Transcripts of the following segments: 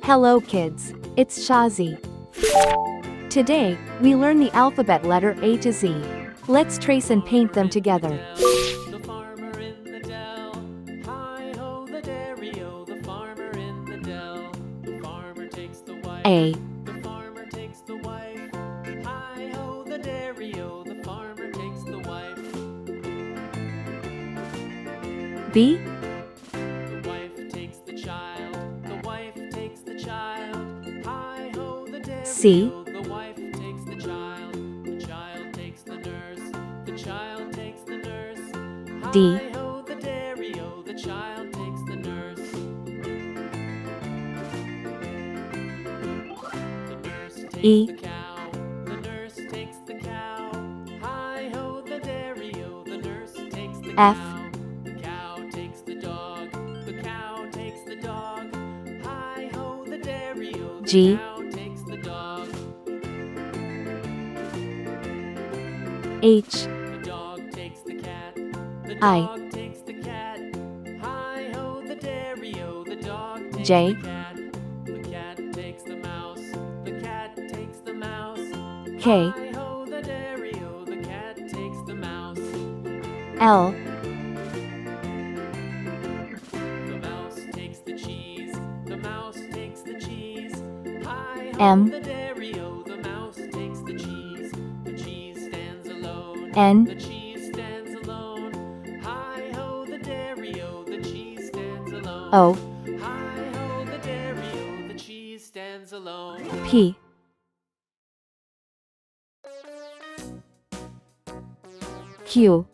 Hello kids, it's Shazi. Today, we learn the alphabet letter A to Z. Let's trace and paint them together. The farmer in the dell, hi-ho the dairy-o, the farmer in the dell. The farmer takes the wife, A, the farmer takes the wife, hi-ho the dairy-o, the farmer takes the wife. B, The wife takes the child, the wife takes the child, hi-ho the dairy-o, C, the wife takes the child takes the nurse, the child takes the nurse, D, hi-ho the dairy-o, the child takes the nurse. The nurse takes E, the cow, the nurse takes the cow, hi-ho the dairy-o, the nurse takes the F, cow. The cow takes the dog, the cow takes the dog, hi-ho the dairy-o, the G, cow takes the dog. H, The dog takes the cat, the I, dog takes the cat, hi-ho the dairy-o, the dog takes J, the cat takes the mouse, the cat takes the mouse, K, hi-ho the dairy-o, the cat takes the mouse. L, The mouse takes the cheese, the mouse takes the cheese, hi-ho M, the dairy-o, the mouse takes the cheese stands alone, N, the cheese stands alone, hi-ho the dairy-o, the cheese stands alone, O, hi-ho the dairy-o, the cheese stands alone. P, Q,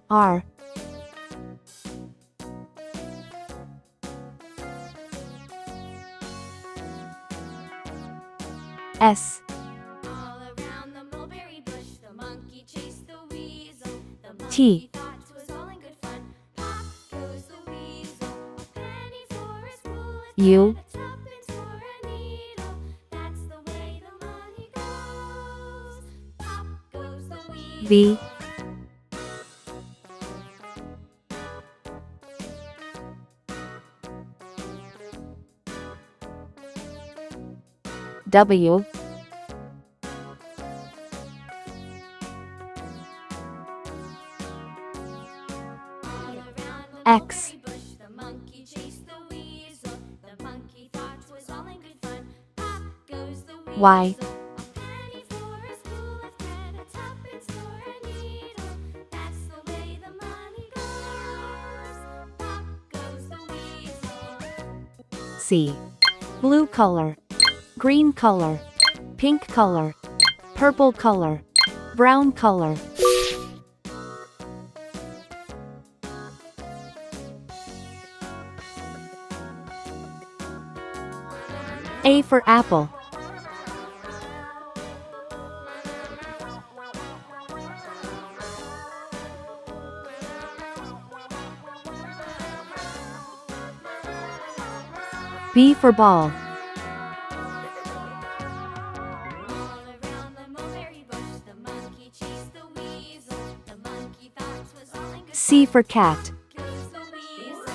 R, S, All around the mulberry bush, the monkey chased the weasel. The T, monkey thought 'twas all in good fun. Pop goes the weasel. A penny for a spool, U, a tuppence for a needle. That's the way the money goes. Pop goes the weasel. V, W, All around the X, mulberry bush, the monkey chased the weasel. The monkey thought 'twas all in good fun. Pop goes the weasel. Y, A penny for a spool of thread, a tuppence for a needle. That's the way the money goes. Pop goes the weasel. C, blue color, green color, pink color, purple color, brown color. A for apple. B for ball. All around the mulberry bush, the monkey chased the weasel. The monkey thought 'twas all in good C for cat. goes the weasel.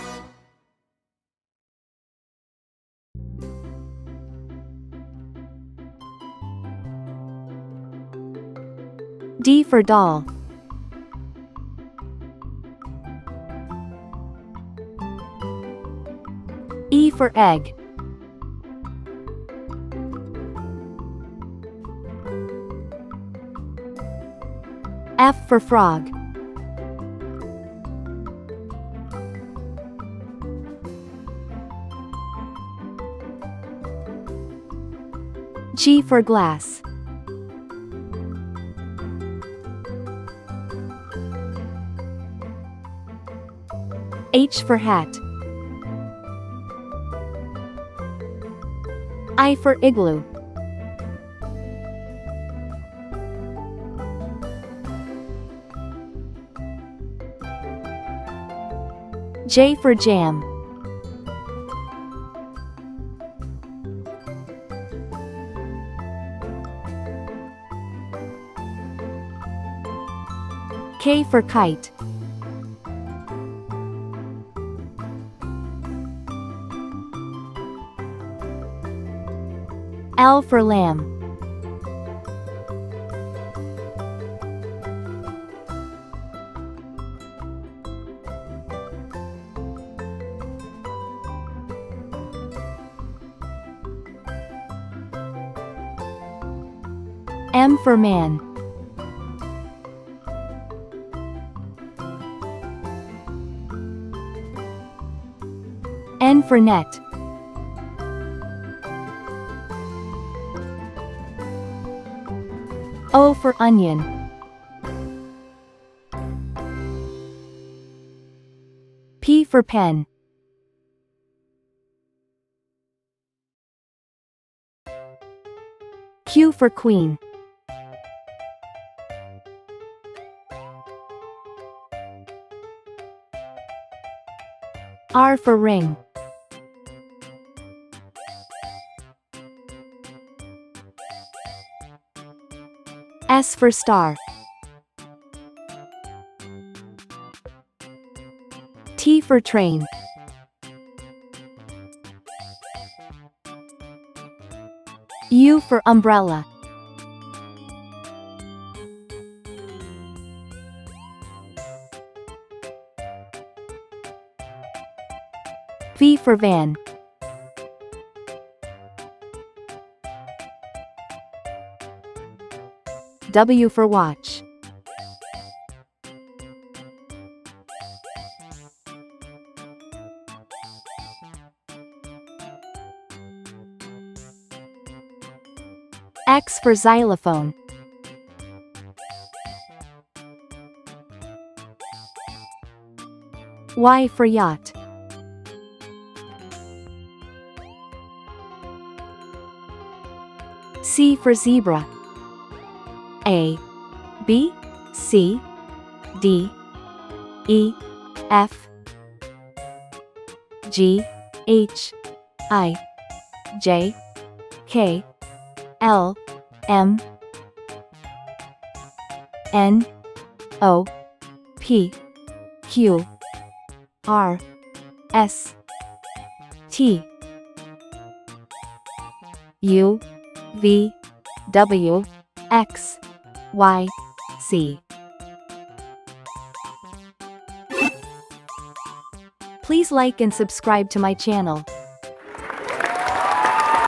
D for doll. E for egg. F for frog. G for glass. H for hat. I for igloo. J for jam. K for kite. L for lamb. M for man. N for net. O for onion. P for pen. Q for queen. R for ring. S for star. T for train. U for umbrella. V for van. W for watch. X for xylophone. Y for yacht. C for zebra. A, B, C, D, E, F, G, H, I, J, K, L, M, N, O, P, Q, R, S, T, U, V, W, X, Y, Z. Please like and subscribe to my channel.